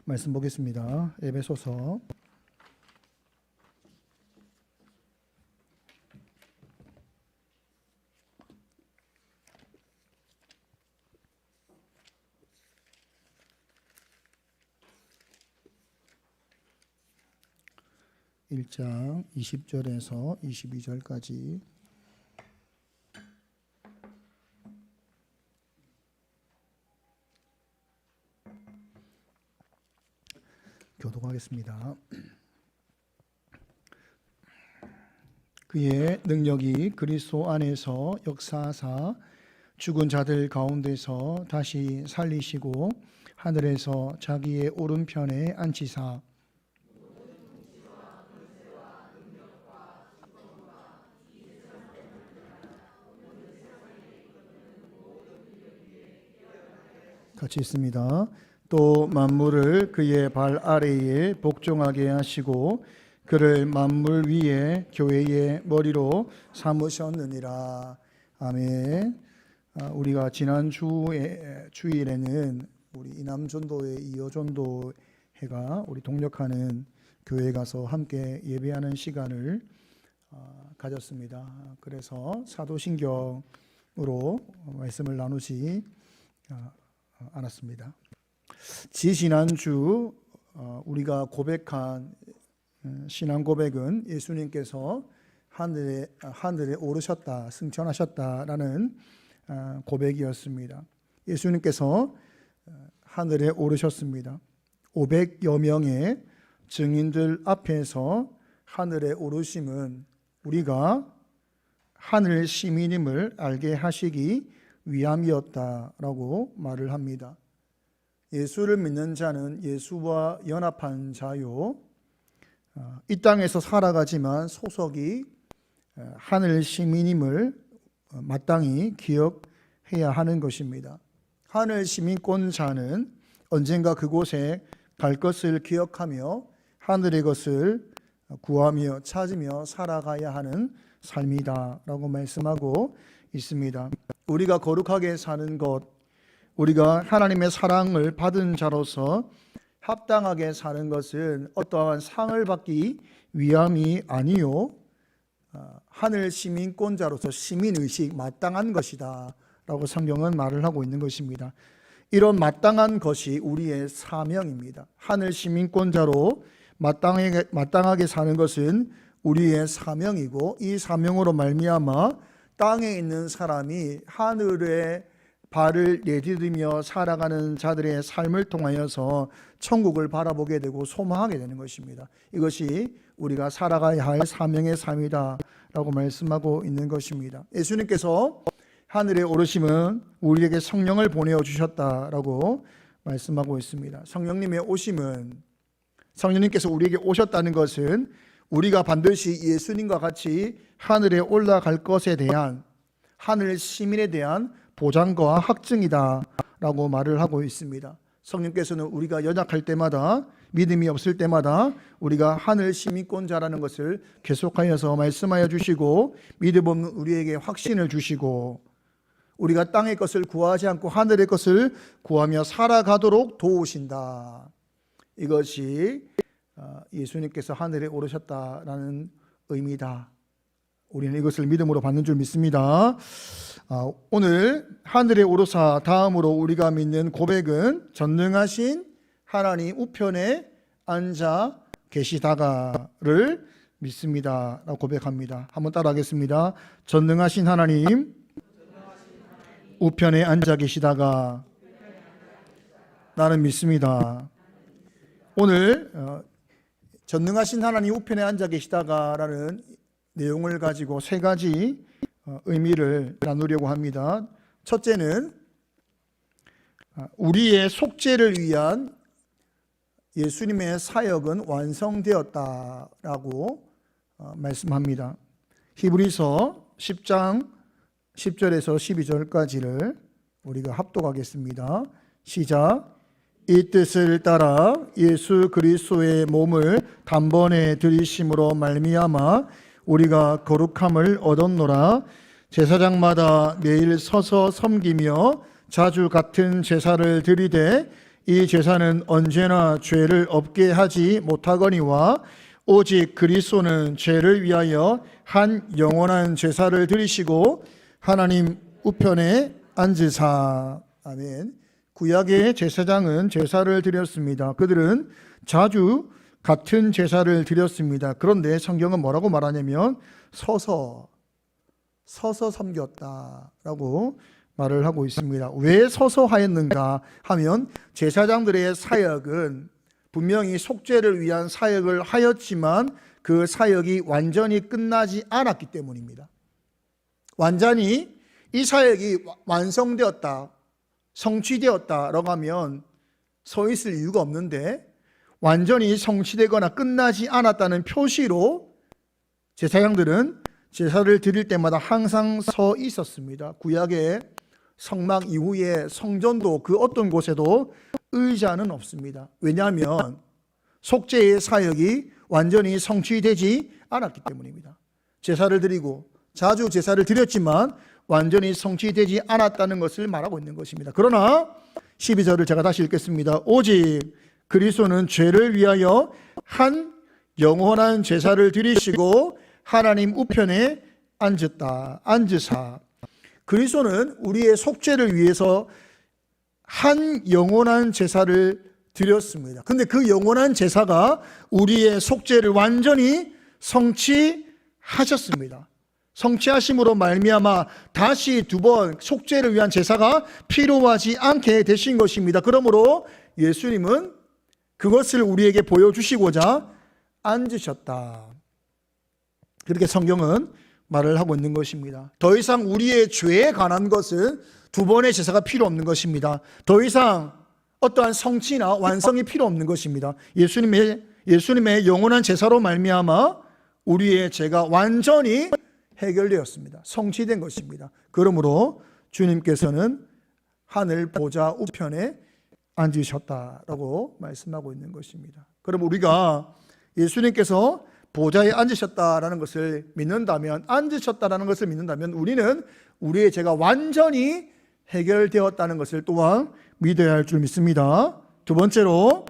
말씀 보겠습니다. 에베소서 1장 20절에서 22절까지 교독하겠습니다. 그의 능력이 그리스도 안에서 역사하사 죽은 자들 가운데서 다시 살리시고 하늘에서 자기의 오른편에 앉히사 같이 있습니다. 또 만물을 그의 발 아래에 복종하게 하시고 그를 만물 위에 교회의 머리로 삼으셨느니라. 아멘. 우리가 지난 주일에는 우리 이남전도회 이어전도회가 우리 동력하는 교회에 가서 함께 예배하는 시간을 가졌습니다. 그래서 사도신경으로 말씀을 나누지 않았습니다. 지난주 우리가 고백한 신앙 고백은 예수님께서 하늘에 오르셨다, 승천하셨다라는 고백이었습니다. 예수님께서 하늘에 오르셨습니다. 500여 명의 증인들 앞에서 하늘에 오르심은 우리가 하늘 시민임을 알게 하시기 위함이었다라고 말을 합니다. 예수를 믿는 자는 예수와 연합한 자요, 이 땅에서 살아가지만 소속이 하늘 시민임을 마땅히 기억해야 하는 것입니다. 하늘 시민권자는 언젠가 그곳에 갈 것을 기억하며 하늘의 것을 구하며 찾으며 살아가야 하는 삶이다라고 말씀하고 있습니다. 우리가 거룩하게 사는 것, 우리가 하나님의 사랑을 받은 자로서 합당하게 사는 것은 어떠한 상을 받기 위함이 아니요 하늘 시민권자로서 시민의식 마땅한 것이다 라고 성경은 말을 하고 있는 것입니다. 이런 마땅한 것이 우리의 사명입니다. 하늘 시민권자로 마땅하게 사는 것은 우리의 사명이고, 이 사명으로 말미암아 땅에 있는 사람이 하늘에 발을 내디디며 살아가는 자들의 삶을 통하여서 천국을 바라보게 되고 소망하게 되는 것입니다. 이것이 우리가 살아가야 할 사명의 삶이다 라고 말씀하고 있는 것입니다. 예수님께서 하늘에 오르심은 우리에게 성령을 보내어 주셨다라고 말씀하고 있습니다. 성령님께서 우리에게 오셨다는 것은 우리가 반드시 예수님과 같이 하늘에 올라갈 것에 대한, 하늘 시민에 대한 보장과 확증이다 라고 말을 하고 있습니다. 성령께서는 우리가 연약할 때마다, 믿음이 없을 때마다 우리가 하늘 시민권자라는 것을 계속하여서 말씀하여 주시고, 믿음 없는 우리에게 확신을 주시고, 우리가 땅의 것을 구하지 않고 하늘의 것을 구하며 살아가도록 도우신다. 이것이 예수님께서 하늘에 오르셨다라는 의미다. 우리는 이것을 믿음으로 받는 줄 믿습니다. 오늘 하늘에 오르사 다음으로 우리가 믿는 고백은 전능하신 하나님 우편에 앉아 계시다가를 믿습니다 라고 고백합니다. 한번 따라하겠습니다. 전능하신 하나님 우편에 앉아 계시다가 나는 믿습니다. 오늘 전능하신 하나님 우편에 앉아 계시다가라는 내용을 가지고 세 가지 의미를 나누려고 합니다. 첫째는 우리의 속죄를 위한 예수님의 사역은 완성되었다라고 말씀합니다. 히브리서 10장 10절에서 12절까지를 우리가 합독하겠습니다. 시작. 이 뜻을 따라 예수 그리스도의 몸을 단번에 들이심으로 말미암아 우리가 거룩함을 얻었노라. 제사장마다 매일 서서 섬기며 자주 같은 제사를 드리되 이 제사는 언제나 죄를 없게 하지 못하거니와 오직 그리스도는 죄를 위하여 한 영원한 제사를 드리시고 하나님 우편에 앉으사. 아멘. 구약의 제사장은 제사를 드렸습니다. 그들은 자주 같은 제사를 드렸습니다. 그런데 성경은 뭐라고 말하냐면 서서 섬겼다라고 말을 하고 있습니다. 왜 서서 하였는가 하면 제사장들의 사역은 분명히 속죄를 위한 사역을 하였지만 그 사역이 완전히 끝나지 않았기 때문입니다. 완전히 이 사역이 완성되었다, 성취되었다라고 하면 서 있을 이유가 없는데 완전히 성취되거나 끝나지 않았다는 표시로 제사장들은 제사를 드릴 때마다 항상 서 있었습니다. 구약의 성막 이후에 성전도 그 어떤 곳에도 의자는 없습니다. 왜냐하면 속죄의 사역이 완전히 성취되지 않았기 때문입니다. 제사를 드리고 자주 제사를 드렸지만 완전히 성취되지 않았다는 것을 말하고 있는 것입니다. 그러나 12절을 제가 다시 읽겠습니다. 오직 그리스도는 죄를 위하여 한 영원한 제사를 드리시고 하나님 우편에 앉으사. 그리스도는 우리의 속죄를 위해서 한 영원한 제사를 드렸습니다. 근데 그 영원한 제사가 우리의 속죄를 완전히 성취하셨습니다. 성취하심으로 말미암아 다시 두 번 속죄를 위한 제사가 필요하지 않게 되신 것입니다. 그러므로 예수님은 그것을 우리에게 보여주시고자 앉으셨다. 그렇게 성경은 말을 하고 있는 것입니다. 더 이상 우리의 죄에 관한 것은 두 번의 제사가 필요 없는 것입니다. 더 이상 어떠한 성취나 완성이 필요 없는 것입니다. 예수님의 영원한 제사로 말미암아 우리의 죄가 완전히 해결되었습니다. 성취된 것입니다. 그러므로 주님께서는 하늘 보좌 우편에 앉으셨다라고 말씀하고 있는 것입니다. 그럼 우리가 예수님께서 보좌에 앉으셨다라는 것을 믿는다면, 앉으셨다라는 것을 믿는다면 우리는 우리의 죄가 완전히 해결되었다는 것을 또한 믿어야 할 줄 믿습니다. 두 번째로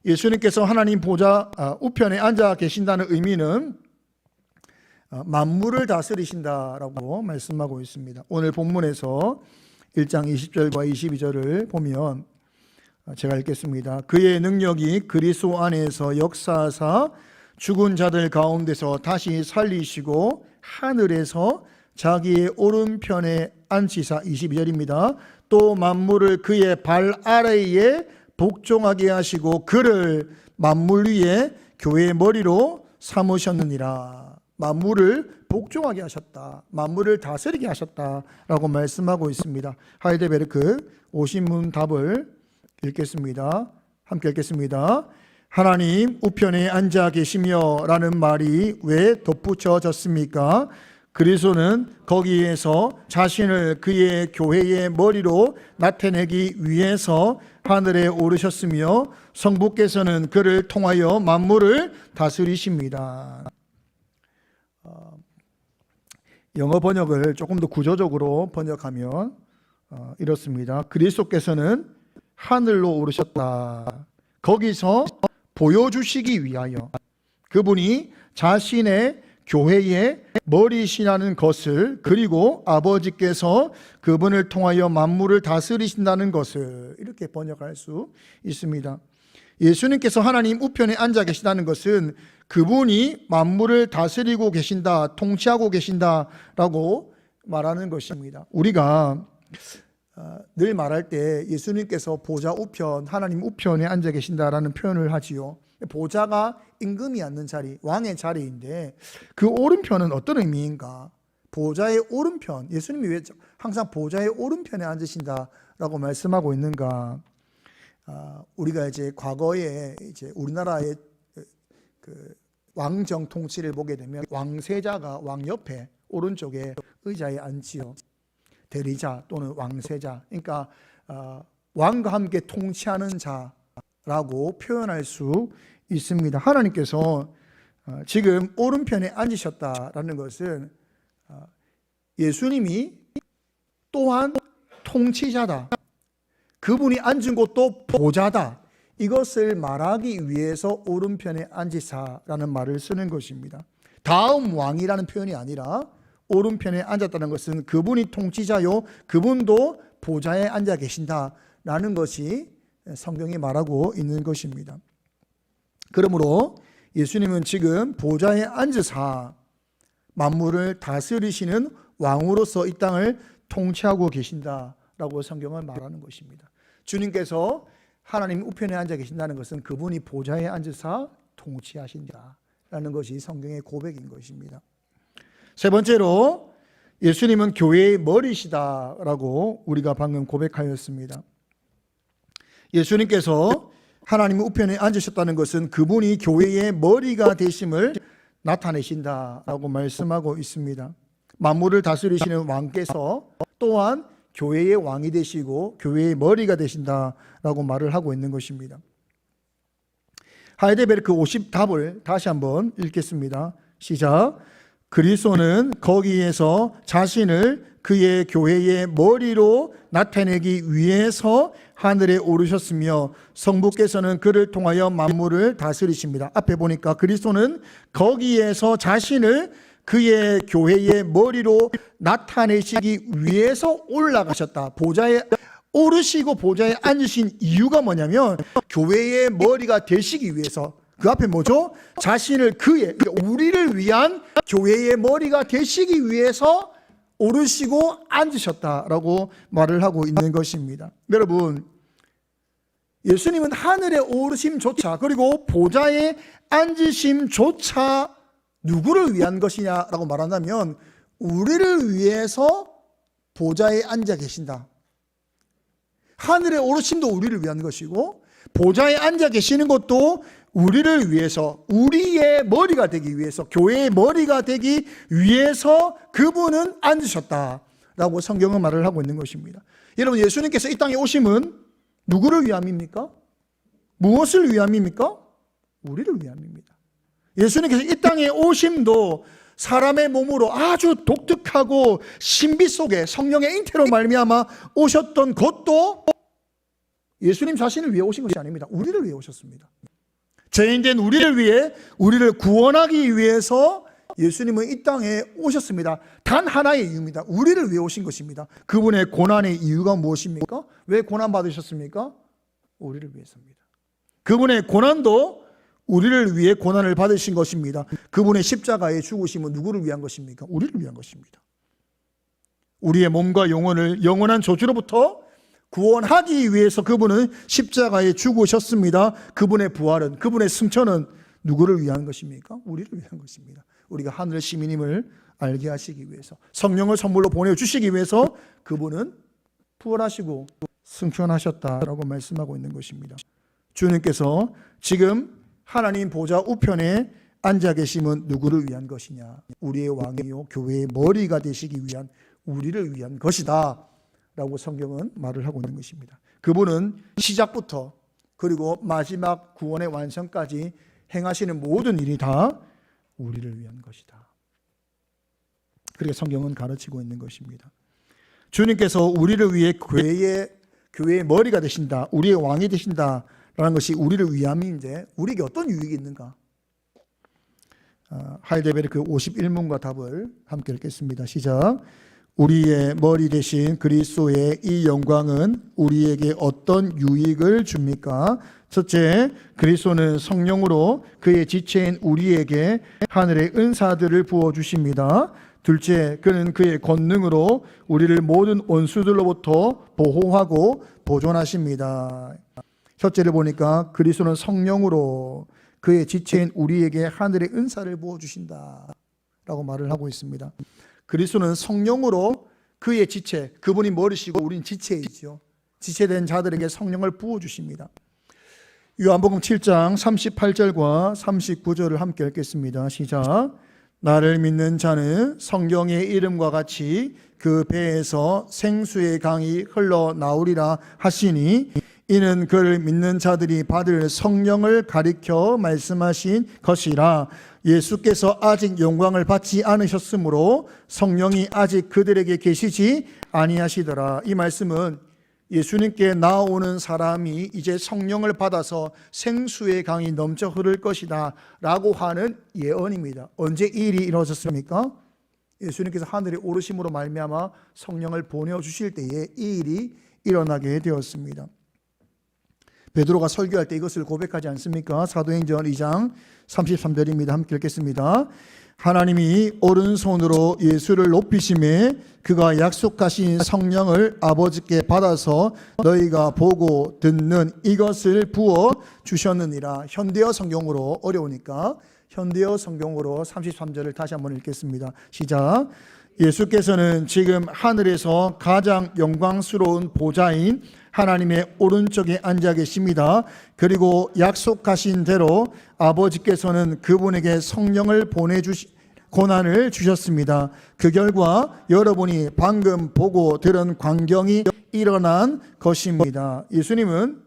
예수님께서 하나님 보좌 우편에 앉아 계신다는 의미는 만물을 다스리신다라고 말씀하고 있습니다. 오늘 본문에서 1장 20절과 22절을 보면 제가 읽겠습니다. 그의 능력이 그리스도 안에서 역사하사 죽은 자들 가운데서 다시 살리시고 하늘에서 자기의 오른편에 앉히사. 22절입니다. 또 만물을 그의 발 아래에 복종하게 하시고 그를 만물 위에 교회의 머리로 삼으셨느니라. 만물을 복종하게 하셨다, 만물을 다스리게 하셨다라고 말씀하고 있습니다. 하이델베르크 오신문 답을 읽겠습니다. 함께 읽겠습니다. 하나님 우편에 앉아 계시며 라는 말이 왜 덧붙여졌습니까? 그리스도는 거기에서 자신을 그의 교회의 머리로 나타내기 위해서 하늘에 오르셨으며 성부께서는 그를 통하여 만물을 다스리십니다. 영어 번역을 조금 더 구조적으로 번역하면 이렇습니다. 그리스도께서는 하늘로 오르셨다. 거기서 보여주시기 위하여 그분이 자신의 교회의 머리시라는 것을, 그리고 아버지께서 그분을 통하여 만물을 다스리신다는 것을 이렇게 번역할 수 있습니다. 예수님께서 하나님 우편에 앉아 계시다는 것은 그분이 만물을 다스리고 계신다, 통치하고 계신다라고 말하는 것입니다. 우리가 늘 말할 때 예수님께서 보좌 우편, 하나님 우편에 앉아 계신다라는 표현을 하지요. 보좌가 임금이 앉는 자리, 왕의 자리인데 그 오른편은 어떤 의미인가? 보좌의 오른편, 예수님이 왜 항상 보좌의 오른편에 앉으신다라고 말씀하고 있는가? 우리가 이제 과거에 이제 우리나라의 그 왕정 통치를 보게 되면 왕세자가 왕 옆에 오른쪽에 의자에 앉지요. 대리자 또는 왕세자, 그러니까 왕과 함께 통치하는 자라고 표현할 수 있습니다. 하나님께서 지금 오른편에 앉으셨다라는 것은 예수님이 또한 통치자다, 그분이 앉은 곳도 보좌다. 이것을 말하기 위해서 오른편에 앉으사라는 말을 쓰는 것입니다. 다음 왕이라는 표현이 아니라 오른편에 앉았다는 것은 그분이 통치자요, 그분도 보좌에 앉아 계신다라는 것이 성경이 말하고 있는 것입니다. 그러므로 예수님은 지금 보좌에 앉으사 만물을 다스리시는 왕으로서 이 땅을 통치하고 계신다라고 성경은 말하는 것입니다. 주님께서 하나님 우편에 앉아 계신다는 것은 그분이 보좌에 앉으사 통치하신다라는 것이 성경의 고백인 것입니다. 세 번째로 예수님은 교회의 머리시다라고 우리가 방금 고백하였습니다. 예수님께서 하나님 우편에 앉으셨다는 것은 그분이 교회의 머리가 되심을 나타내신다라고 말씀하고 있습니다. 만물을 다스리시는 왕께서 또한 교회의 왕이 되시고 교회의 머리가 되신다라고 말을 하고 있는 것입니다. 하이데베르크 50답을 다시 한번 읽겠습니다. 시작. 그리스도는 거기에서 자신을 그의 교회의 머리로 나타내기 위해서 하늘에 오르셨으며 성부께서는 그를 통하여 만물을 다스리십니다. 앞에 보니까 그리스도는 거기에서 자신을 그의 교회의 머리로 나타내시기 위해서 올라가셨다. 보좌에 오르시고 보좌에 앉으신 이유가 뭐냐면 교회의 머리가 되시기 위해서. 그 앞에 뭐죠? 자신을 그의, 우리를 위한 교회의 머리가 되시기 위해서 오르시고 앉으셨다라고 말을 하고 있는 것입니다. 여러분, 예수님은 하늘에 오르심조차 그리고 보좌에 앉으심조차 누구를 위한 것이냐라고 말한다면 우리를 위해서 보좌에 앉아 계신다. 하늘에 오르심도 우리를 위한 것이고 보좌에 앉아 계시는 것도 우리를 위해서, 우리의 머리가 되기 위해서, 교회의 머리가 되기 위해서 그분은 앉으셨다라고 성경은 말을 하고 있는 것입니다. 여러분, 예수님께서 이 땅에 오심은 누구를 위함입니까? 무엇을 위함입니까? 우리를 위함입니다. 예수님께서 이 땅에 오심도 사람의 몸으로 아주 독특하고 신비 속에 성령의 잉태로 말미암아 오셨던 것도 예수님 자신을 위해 오신 것이 아닙니다. 우리를 위해 오셨습니다. 죄인된 우리를 위해, 우리를 구원하기 위해서 예수님은 이 땅에 오셨습니다. 단 하나의 이유입니다. 우리를 위해 오신 것입니다. 그분의 고난의 이유가 무엇입니까? 왜 고난 받으셨습니까? 우리를 위해서입니다. 그분의 고난도 우리를 위해 고난을 받으신 것입니다. 그분의 십자가의 죽으심은 누구를 위한 것입니까? 우리를 위한 것입니다. 우리의 몸과 영혼을 영원한 저주로부터 구원하기 위해서 그분은 십자가에 죽으셨습니다. 그분의 부활은, 그분의 승천은 누구를 위한 것입니까? 우리를 위한 것입니다. 우리가 하늘 시민임을 알게 하시기 위해서, 성령을 선물로 보내주시기 위해서 그분은 부활하시고 승천하셨다라고 말씀하고 있는 것입니다. 주님께서 지금 하나님 보좌 우편에 앉아 계심은 누구를 위한 것이냐? 우리의 왕이요 교회의 머리가 되시기 위한, 우리를 위한 것이다 라고 성경은 말을 하고 있는 것입니다. 그분은 시작부터 그리고 마지막 구원의 완성까지 행하시는 모든 일이 다 우리를 위한 것이다. 그렇게 성경은 가르치고 있는 것입니다. 주님께서 우리를 위해 교회의 머리가 되신다, 우리의 왕이 되신다라는 것이 우리를 위함인데 우리에게 어떤 유익이 있는가? 하이데베르크 51문과 답을 함께 읽겠습니다. 시작. 우리의 머리 대신 그리스도의 이 영광은 우리에게 어떤 유익을 줍니까? 첫째, 그리스도는 성령으로 그의 지체인 우리에게 하늘의 은사들을 부어주십니다. 둘째, 그는 그의 권능으로 우리를 모든 원수들로부터 보호하고 보존하십니다. 첫째를 보니까 그리스도는 성령으로 그의 지체인 우리에게 하늘의 은사를 부어주신다 라고 말을 하고 있습니다. 그리스도는 성령으로 그의 지체, 그분이 머리시고 우린 지체이죠. 지체된 자들에게 성령을 부어주십니다. 요한복음 7장 38절과 39절을 함께 읽겠습니다. 시작. 나를 믿는 자는 성경의 이름과 같이 그 배에서 생수의 강이 흘러나오리라 하시니 이는 그를 믿는 자들이 받을 성령을 가리켜 말씀하신 것이라. 예수께서 아직 영광을 받지 않으셨으므로 성령이 아직 그들에게 계시지 아니하시더라. 이 말씀은 예수님께 나오는 사람이 이제 성령을 받아서 생수의 강이 넘쳐 흐를 것이다 라고 하는 예언입니다. 언제 이 일이 이루어졌습니까? 예수님께서 하늘에 오르심으로 말미암아 성령을 보내주실 때에 이 일이 일어나게 되었습니다. 베드로가 설교할 때 이것을 고백하지 않습니까? 사도행전 2장 33절입니다. 함께 읽겠습니다. 하나님이 오른손으로 예수를 높이심에 그가 약속하신 성령을 아버지께 받아서 너희가 보고 듣는 이것을 부어 주셨느니라. 현대어 성경으로, 어려우니까 현대어 성경으로 33절을 다시 한번 읽겠습니다. 시작. 예수께서는 지금 하늘에서 가장 영광스러운 보좌인 하나님의 오른쪽에 앉아 계십니다. 그리고 약속하신 대로 아버지께서는 그분에게 성령을 고난을 주셨습니다. 그 결과 여러분이 방금 보고 들은 광경이 일어난 것입니다. 예수님은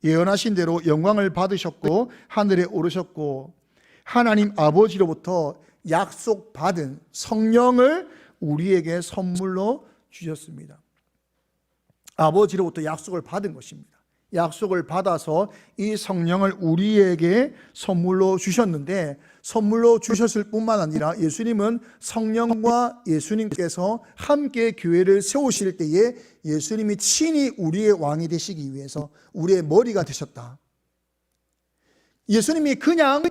예언하신 대로 영광을 받으셨고 하늘에 오르셨고 하나님 아버지로부터 약속받은 성령을 우리에게 선물로 주셨습니다. 아버지로부터 약속을 받은 것입니다. 약속을 받아서 이 성령을 우리에게 선물로 주셨는데, 선물로 주셨을 뿐만 아니라 예수님은 성령과 예수님께서 함께 교회를 세우실 때에 예수님이 친히 우리의 왕이 되시기 위해서 우리의 머리가 되셨다. 예수님이 그냥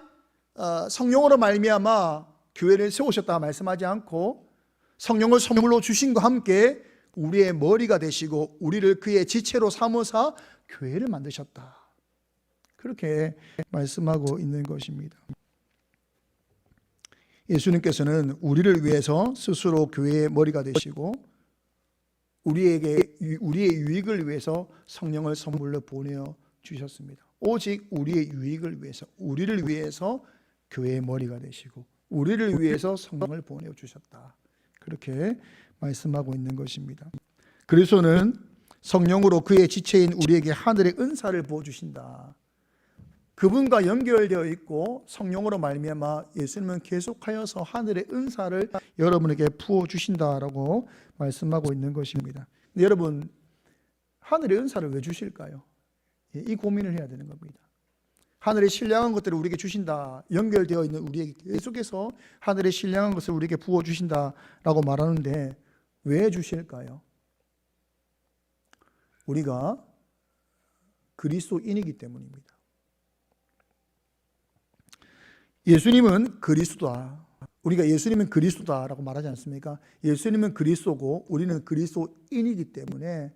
성령으로 말미암아 교회를 세우셨다 말씀하지 않고 성령을 선물로 주신과 함께 우리의 머리가 되시고 우리를 그의 지체로 삼으사 교회를 만드셨다. 그렇게 말씀하고 있는 것입니다. 예수님께서는 우리를 위해서 스스로 교회의 머리가 되시고 우리의 유익을 위해서 성령을 선물로 보내어 주셨습니다. 오직 우리의 유익을 위해서, 우리를 위해서 교회의 머리가 되시고 우리를 위해서 성령을 보내어 주셨다. 그렇게 말씀하고 있는 것입니다. 그리스도는 성령으로 그의 지체인 우리에게 하늘의 은사를 부어주신다. 그분과 연결되어 있고 성령으로 말미암아 예수님은 계속하여서 하늘의 은사를 여러분에게 부어주신다라고 말씀하고 있는 것입니다. 근데 여러분, 하늘의 은사를 왜 주실까요? 이 고민을 해야 되는 겁니다. 하늘의 신령한 것들을 우리에게 주신다, 연결되어 있는 우리에게 계속해서 하늘의 신령한 것을 우리에게 부어주신다라고 말하는데 왜 주실까요? 우리가 그리스도인이기 때문입니다. 예수님은 그리스도다. 우리가 예수님은 그리스도다라고 말하지 않습니까? 예수님은 그리스도고 우리는 그리스도인이기 때문에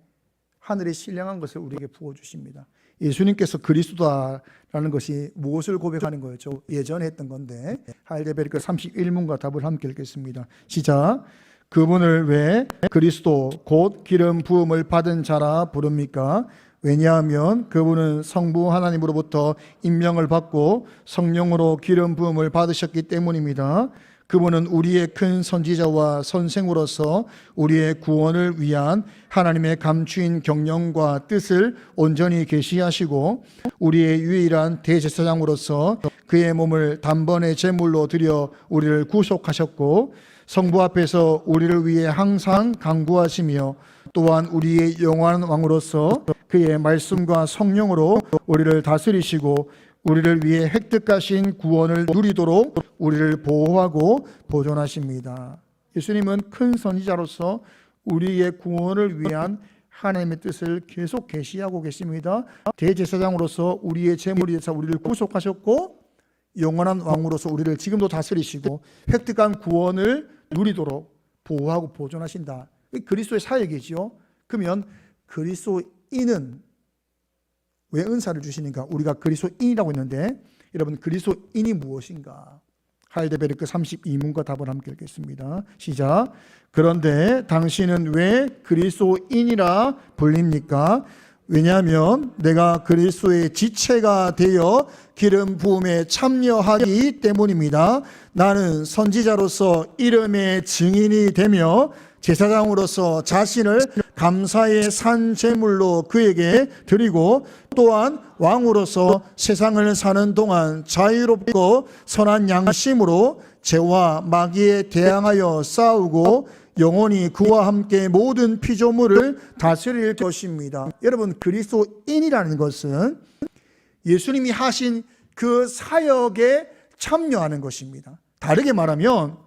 하늘의 신령한 것을 우리에게 부어주십니다. 예수님께서 그리스도다라는 것이 무엇을 고백하는 거였죠? 예전에 했던 건데 하일데베르크 31문과 답을 함께 읽겠습니다. 시작. 그분을 왜 그리스도 곧 기름 부음을 받은 자라 부릅니까? 왜냐하면 그분은 성부 하나님으로부터 임명을 받고 성령으로 기름 부음을 받으셨기 때문입니다. 그분은 우리의 큰 선지자와 선생으로서 우리의 구원을 위한 하나님의 감추인 경영과 뜻을 온전히 계시하시고 우리의 유일한 대제사장으로서 그의 몸을 단번에 제물로 드려 우리를 구속하셨고 성부 앞에서 우리를 위해 항상 간구하시며 또한 우리의 영원한 왕으로서 그의 말씀과 성령으로 우리를 다스리시고 우리를 위해 획득하신 구원을 누리도록 우리를 보호하고 보존하십니다. 예수님은 큰 선지자로서 우리의 구원을 위한 하나님의 뜻을 계속 계시하고 계십니다. 대제사장으로서 우리의 제물이 되사 우리를 구속하셨고 영원한 왕으로서 우리를 지금도 다스리시고 획득한 구원을 누리도록 보호하고 보존하신다. 그리스도의 사역이지요. 그러면 그리스도인은 왜 은사를 주시는가? 우리가 그리스도인이라고 했는데 여러분, 그리스도인이 무엇인가? 하일데베르크 32문과 답을 함께 읽겠습니다. 시작. 그런데 당신은 왜 그리스도인이라 불립니까? 왜냐하면 내가 그리스도의 지체가 되어 기름 부음에 참여하기 때문입니다. 나는 선지자로서 이름의 증인이 되며 제사장으로서 자신을 감사의 산 제물로 그에게 드리고 또한 왕으로서 세상을 사는 동안 자유롭고 선한 양심으로 죄와 마귀에 대항하여 싸우고 영원히 그와 함께 모든 피조물을 다스릴 것입니다. 여러분, 그리스도인이라는 것은 예수님이 하신 그 사역에 참여하는 것입니다. 다르게 말하면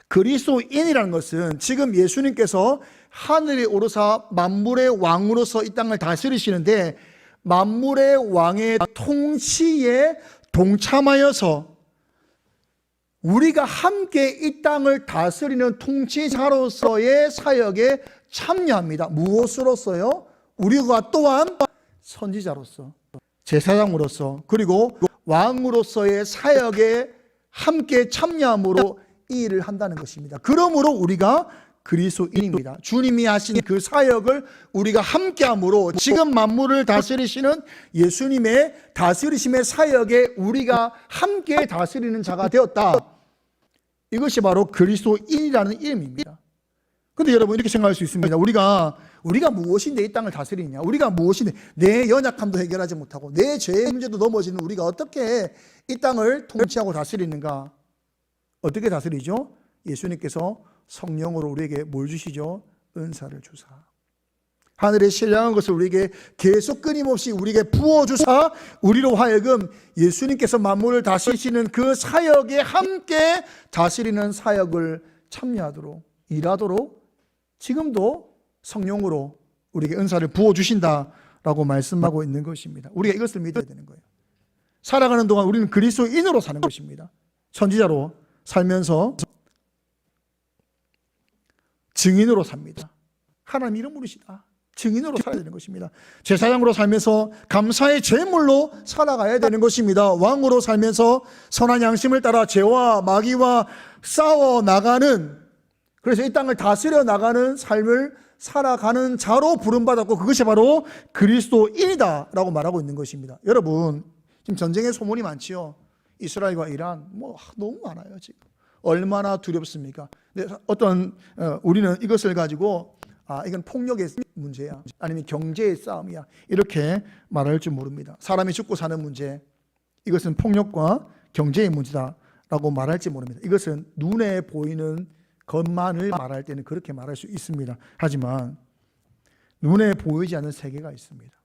그리스도인이라는 것은 지금 예수님께서 하늘에 오르사 만물의 왕으로서 이 땅을 다스리시는데 만물의 왕의 통치에 동참하여서 우리가 함께 이 땅을 다스리는 통치자로서의 사역에 참여합니다. 무엇으로서요? 우리가 또한 선지자로서, 제사장으로서, 그리고 왕으로서의 사역에 함께 참여함으로 이 일을 한다는 것입니다. 그러므로 우리가 그리스도인입니다. 주님이 하신 그 사역을 우리가 함께함으로 지금 만물을 다스리시는 예수님의 다스리심의 사역에 우리가 함께 다스리는 자가 되었다. 이것이 바로 그리스도인이라는 이름입니다. 그런데 여러분, 이렇게 생각할 수 있습니다. 우리가 무엇인데 이 땅을 다스리냐? 우리가 무엇인데 내 연약함도 해결하지 못하고 내 죄의 문제도 넘어지는 우리가 어떻게 이 땅을 통치하고 다스리는가? 어떻게 다스리죠? 예수님께서 성령으로 우리에게 뭘 주시죠? 은사를 주사 하늘에 신령한 것을 우리에게 계속 끊임없이 우리에게 부어주사 우리로 하여금 예수님께서 만물을 다스리시는 그 사역에 함께 다스리는 사역을 참여하도록 일하도록 지금도 성령으로 우리에게 은사를 부어주신다라고 말씀하고 있는 것입니다. 우리가 이것을 믿어야 되는 거예요. 살아가는 동안 우리는 그리스도인으로 사는 것입니다. 선지자로 살면서 증인으로 삽니다. 하나님 이름 부르시다. 증인으로 살아야 되는 것입니다. 제사장으로 살면서 감사의 제물로 살아가야 되는 것입니다. 왕으로 살면서 선한 양심을 따라 죄와 마귀와 싸워 나가는, 그래서 이 땅을 다스려 나가는 삶을 살아가는 자로 부름받았고 그것이 바로 그리스도인이다 라고 말하고 있는 것입니다. 여러분, 지금 전쟁의 소문이 많지요. 이스라엘과 이란 너무 많아요. 지금 얼마나 두렵습니까? 우리는 이것을 가지고 이건 폭력의 문제야, 아니면 경제의 싸움이야, 이렇게 말할 줄 모릅니다. 사람이 죽고 사는 문제, 이것은 폭력과 경제의 문제다라고 말할지 모릅니다. 이것은 눈에 보이는 것만을 말할 때는 그렇게 말할 수 있습니다. 하지만 눈에 보이지 않는 세계가 있습니다.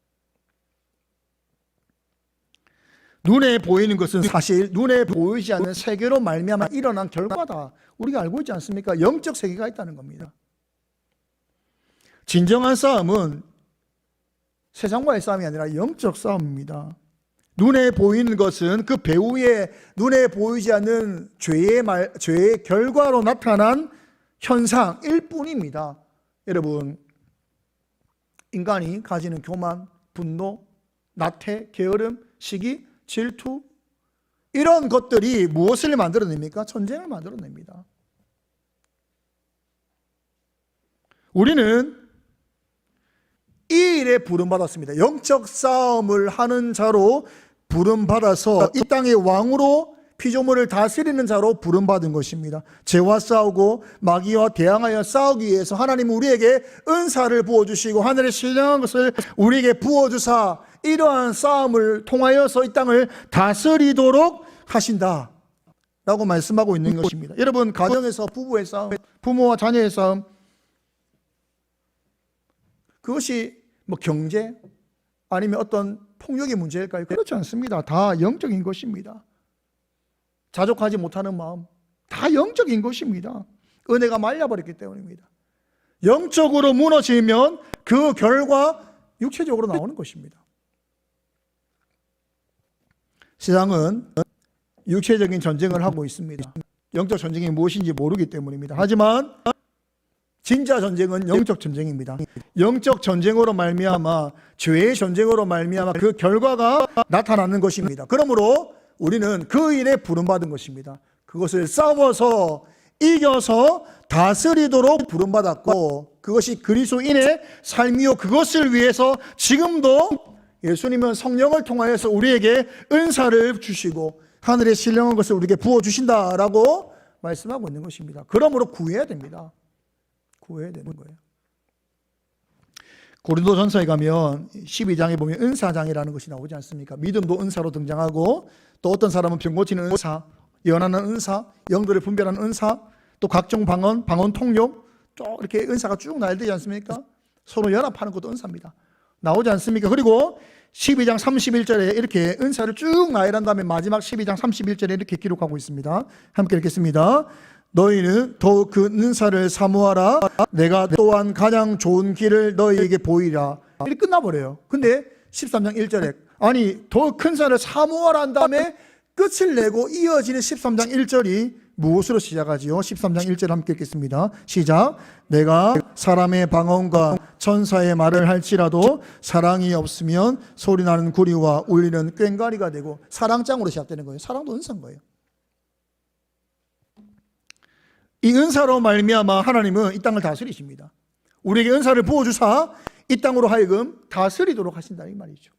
눈에 보이는 것은 사실 눈에 보이지 않는 세계로 말미암아 일어난 결과다. 우리가 알고 있지 않습니까? 영적 세계가 있다는 겁니다. 진정한 싸움은 세상과의 싸움이 아니라 영적 싸움입니다. 눈에 보이는 것은 그 배후에 눈에 보이지 않는 죄의 결과로 나타난 현상일 뿐입니다. 여러분, 인간이 가지는 교만, 분노, 나태, 게으름, 시기, 질투, 이런 것들이 무엇을 만들어냅니까? 전쟁을 만들어냅니다. 우리는 이 일에 부름받았습니다. 영적 싸움을 하는 자로 부름받아서 이 땅의 왕으로 피조물을 다스리는 자로 부름받은 것입니다. 죄와 싸우고 마귀와 대항하여 싸우기 위해서 하나님은 우리에게 은사를 부어주시고 하늘의 신령한 것을 우리에게 부어주사 이러한 싸움을 통하여서 이 땅을 다스리도록 하신다 라고 말씀하고 있는 것입니다. 여러분, 가정에서 부부의 싸움, 부모와 자녀의 싸움, 그것이 경제 아니면 어떤 폭력의 문제일까요? 그렇지 않습니다. 다 영적인 것입니다. 자족하지 못하는 마음, 다 영적인 것입니다. 은혜가 말려버렸기 때문입니다. 영적으로 무너지면 그 결과 육체적으로 나오는 것입니다. 세상은 육체적인 전쟁을 하고 있습니다. 영적 전쟁이 무엇인지 모르기 때문입니다. 하지만 진짜 전쟁은 영적 전쟁입니다. 영적 전쟁으로 말미암아, 죄의 전쟁으로 말미암아 그 결과가 나타나는 것입니다. 그러므로 우리는 그 일에 부름받은 것입니다. 그것을 싸워서 이겨서 다스리도록 부름받았고, 그것이 그리스도인의 삶이요, 그것을 위해서 지금도 예수님은 성령을 통하여서 우리에게 은사를 주시고 하늘의 신령한 것을 우리에게 부어주신다라고 말씀하고 있는 것입니다. 그러므로 구해야 됩니다. 구해야 되는 거예요. 고린도전서에 가면 12장에 보면 은사장이라는 것이 나오지 않습니까? 믿음도 은사로 등장하고, 또 어떤 사람은 병 고치는 은사, 예언하는 은사, 영들을 분별하는 은사, 또 각종 방언 통역 쭉 이렇게 은사가 쭉 나야 되지 않습니까? 서로 연합하는 것도 은사입니다. 나오지 않습니까? 그리고 12장 31절에 이렇게 은사를 쭉 나열한 다음에 마지막 12장 31절에 이렇게 기록하고 있습니다. 함께 읽겠습니다. 너희는 더욱 그 은사를 사모하라. 내가 또한 가장 좋은 길을 너희에게 보이라. 이렇게 끝나버려요. 근데 13장 1절에 아니 더욱 큰 사를 사모하라 한 다음에 끝을 내고 이어지는 13장 1절이 무엇으로 시작하지요? 13장 1절 함께 읽겠습니다. 시작. 내가 사람의 방언과 천사의 말을 할지라도 사랑이 없으면 소리나는 구리와 울리는 꽹과리가 되고, 사랑장으로 시작되는 거예요. 사랑도 은사인 거예요. 이 은사로 말미암아 하나님은 이 땅을 다스리십니다. 우리에게 은사를 부어주사 이 땅으로 하여금 다스리도록 하신다 이 말이죠.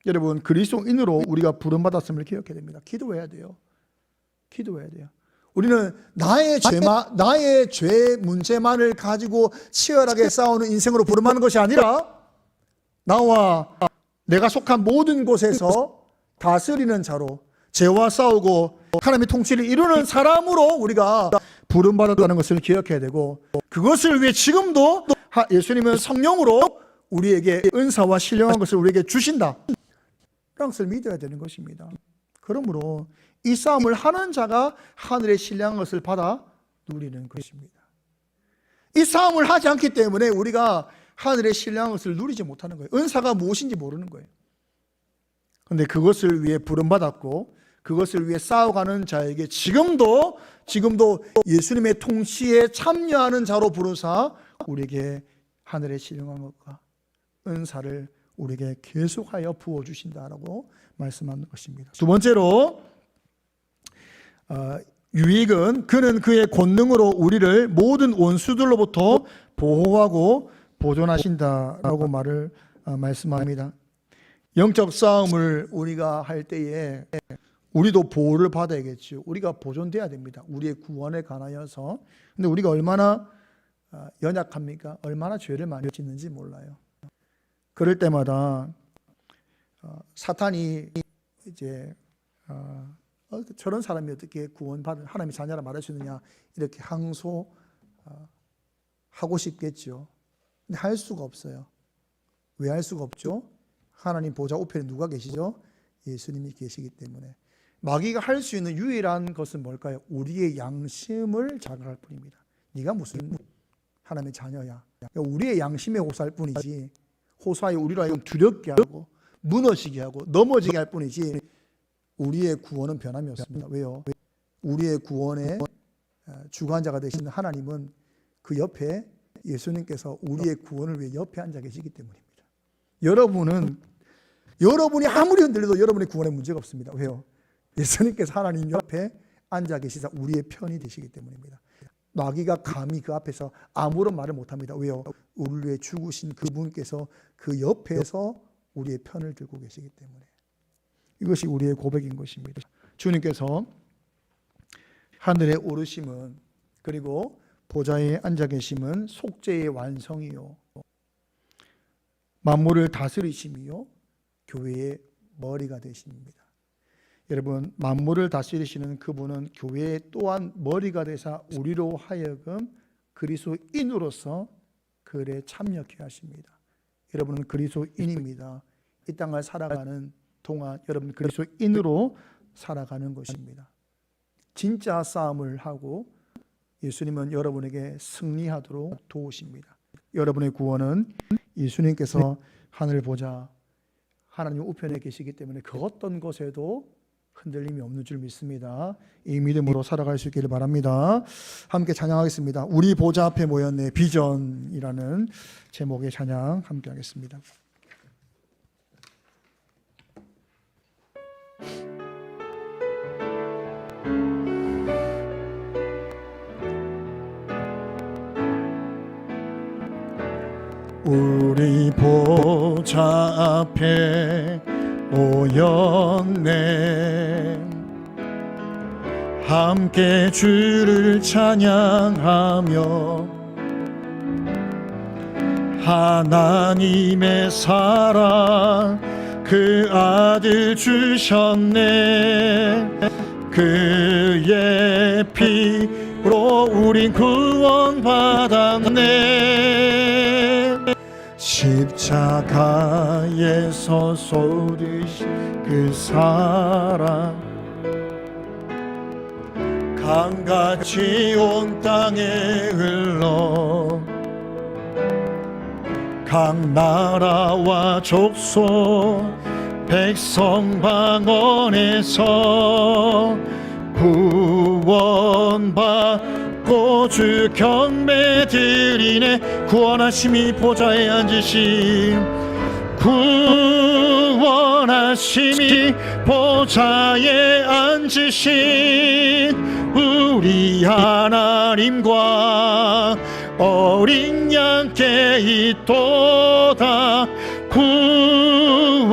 여러분, 그리스도인으로 우리가 부름받았음을 기억해야 됩니다. 기도해야 돼요. 기도해야 돼요. 우리는 나의 죄 문제만을 가지고 치열하게 싸우는 인생으로 부름하는 것이 아니라 나와 내가 속한 모든 곳에서 다스리는 자로 죄와 싸우고 하나님의 통치를 이루는 사람으로 우리가 부름받았다는 것을 기억해야 되고, 그것을 위해 지금도 예수님은 성령으로 우리에게 은사와 신령한 것을 우리에게 주신다 라는 것을 믿어야 되는 것입니다. 그러므로 이 싸움을 하는 자가 하늘의 신령한 것을 받아 누리는 것입니다. 이 싸움을 하지 않기 때문에 우리가 하늘의 신령한 것을 누리지 못하는 거예요. 은사가 무엇인지 모르는 거예요. 그런데 그것을 위해 부름받았고 그것을 위해 싸워가는 자에게 지금도 예수님의 통치에 참여하는 자로 부르사 우리에게 하늘의 신령한 것과 은사를 우리에게 계속하여 부어주신다라고 말씀하는 것입니다. 두 번째로 유익은 그는 그의 권능으로 우리를 모든 원수들로부터 보호하고 보존하신다라고 말씀합니다. 영적 싸움을 우리가 할 때에 우리도 보호를 받아야겠죠. 우리가 보존돼야 됩니다. 우리의 구원에 관하여서. 근데 우리가 얼마나 연약합니까? 얼마나 죄를 많이 짓는지 몰라요. 그럴 때마다 사탄이 이제 저런 사람이 어떻게 구원받은 하나님의 자녀라 말할 수 있느냐 이렇게 항소하고 싶겠죠. 근데 할 수가 없어요. 왜 할 수가 없죠? 하나님 보좌 우편에 누가 계시죠? 예수님이 계시기 때문에. 마귀가 할 수 있는 유일한 것은 뭘까요? 우리의 양심을 자극할 뿐입니다. 네가 무슨 하나님의 자녀야. 우리의 양심에 호소할 뿐이지, 호소하여 우리로 하여금 두렵게 하고 무너지게 하고 넘어지게 할 뿐이지 우리의 구원은 변함이 없습니다. 왜요? 우리의 구원의 주관자가 되시는 하나님은 그 옆에 예수님께서 우리의 구원을 위해 옆에 앉아 계시기 때문입니다. 여러분이 아무리 흔들려도 여러분의 구원에 문제가 없습니다. 왜요? 예수님께서 하나님 옆에 앉아 계시사 우리의 편이 되시기 때문입니다. 마귀가 감히 그 앞에서 아무런 말을 못합니다. 왜요? 우리를 위해 죽으신 그분께서 그 옆에서 우리의 편을 들고 계시기 때문에. 이것이 우리의 고백인 것입니다. 주님께서 하늘에 오르심은, 그리고 보좌에 앉아 계심은 속죄의 완성이요 만물을 다스리심이요 교회의 머리가 되십니다. 여러분, 만물을 다스리시는 그분은 교회의 또한 머리가 되사 우리로 하여금 그리스도인으로서 그 일에 참여케 하십니다. 여러분은 그리스도인입니다. 이 땅을 살아가는 동안 여러분 그리스도인으로 살아가는 것입니다. 진짜 싸움을 하고 예수님은 여러분에게 승리하도록 도우십니다. 여러분의 구원은 예수님께서 하늘 보좌 하나님 우편에 계시기 때문에 그 어떤 것에도 흔들림이 없는 줄 믿습니다. 이 믿음으로 살아갈 수 있기를 바랍니다. 함께 찬양하겠습니다. 우리 보좌 앞에 모였네 비전이라는 제목의 찬양 함께 하겠습니다. 우리 보좌 앞에 모였네 함께 주를 찬양하며 하나님의 사랑 그 아들 주셨네 그의 피 우린 구원받았네. 십자가에서 쏟으신 그 사랑 강같이 온 땅에 흘러 각 나라와 족속 백성 방언에서 구원받고 주 경배 드리네. 구원하심이 보좌에 앉으신 구원하심이 보좌에 앉으신 우리 하나님과 어린 양께 있도다. 구원하심이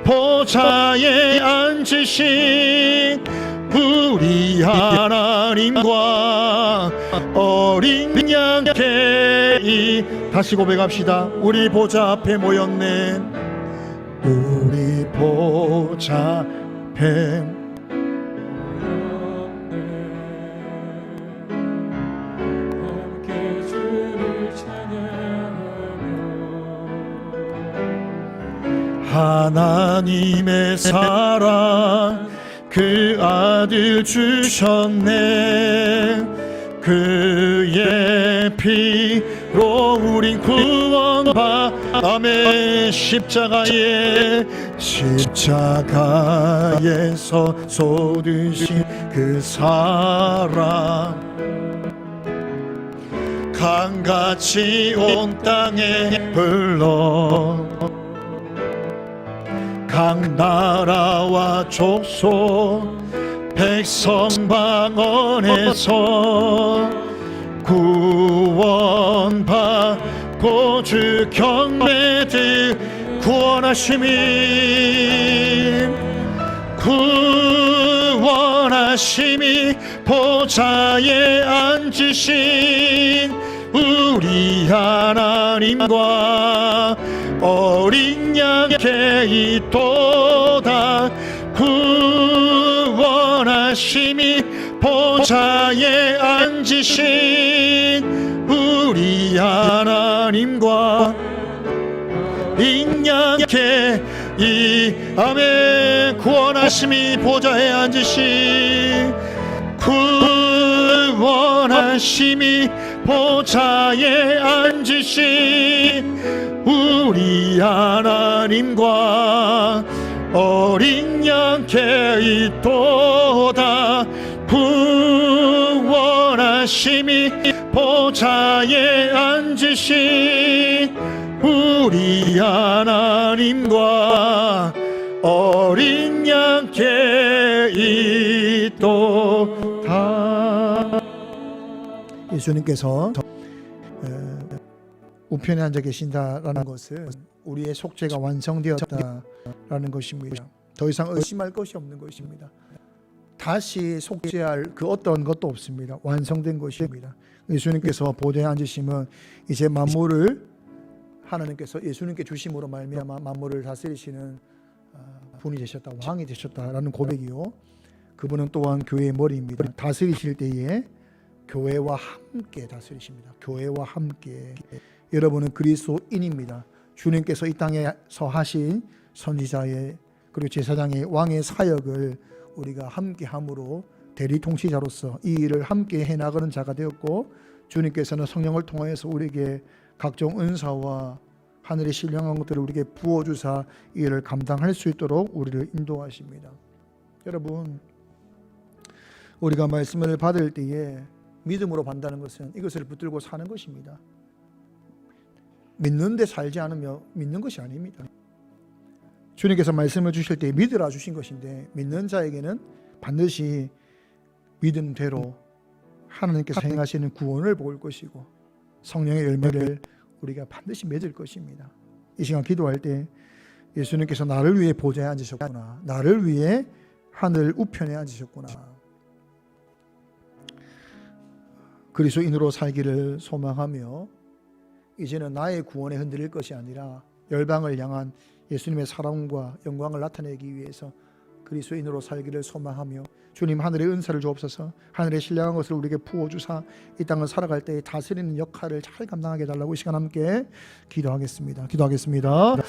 보좌에 앉으신 우리 하나님과 어린 양께 다시 고백합시다. 우리 보좌 앞에 모였네. 우리 보좌 앞에 함께 주를 찬양하며 하나님의 사랑 그 아들 주셨네. 그의 피로 우린 구원받았네. 십자가에서 쏟으신 그 사랑 강같이 온 땅에 흘러 각 나라와 족속 백성 방언에서 구원받고 주 경배들 구원하심이 보좌에 앉으신 우리 하나님과 어린 양께 있도다. 구원하심이 보좌에 앉으신 우리 하나님과 어린 양께 아멘. 구원하심이 보좌에 앉으신 구원하심이 보좌에 앉으신 우리 하나님과 어린 양께 있도다. 구원하심이 보좌에 앉으신 우리 하나님과 어린 양께 있도다. 예수님께서 우편에 앉아 계신다라는 것은 우리의 속죄가 완성되었다라는 것입니다. 더 이상 의심할 것이 없는 것입니다. 다시 속죄할 그 어떤 것도 없습니다. 완성된 것입니다. 예수님께서 보좌에 앉으시면 이제 만물을 하나님께서 예수님께 주심으로 말미암아 만물을 다스리시는 분이 되셨다, 왕이 되셨다라는 고백이요. 그분은 또한 교회의 머리입니다. 다스리실 때에 교회와 함께 다스리십니다. 교회와 함께. 여러분은 그리스도인입니다. 주님께서 이 땅에서 하신 선지자의 그리고 제사장의 왕의 사역을 우리가 함께 함으로 대리 통치자로서 이 일을 함께 해나가는 자가 되었고, 주님께서는 성령을 통하여서 우리에게 각종 은사와 하늘의 신령한 것들을 우리에게 부어주사 이 일을 감당할 수 있도록 우리를 인도하십니다. 여러분, 우리가 말씀을 받을 때에 믿음으로 받는다는 것은 이것을 붙들고 사는 것입니다. 믿는데 살지 않으며 믿는 것이 아닙니다. 주님께서 말씀을 주실 때 믿으라 주신 것인데, 믿는 자에게는 반드시 믿음대로 하나님께서 행하시는 구원을 볼 것이고 성령의 열매를 우리가 반드시 맺을 것입니다. 이 시간 기도할 때 예수님께서 나를 위해 보좌에 앉으셨구나, 나를 위해 하늘 우편에 앉으셨구나, 그리스도인으로 살기를 소망하며 이제는 나의 구원에 흔들릴 것이 아니라 열방을 향한 예수님의 사랑과 영광을 나타내기 위해서 그리스도인으로 살기를 소망하며 주님 하늘의 은사를 주옵소서. 하늘의 신령한 것을 우리에게 부어주사 이 땅을 살아갈 때 다스리는 역할을 잘 감당하게 해달라고 이 시간 함께 기도하겠습니다.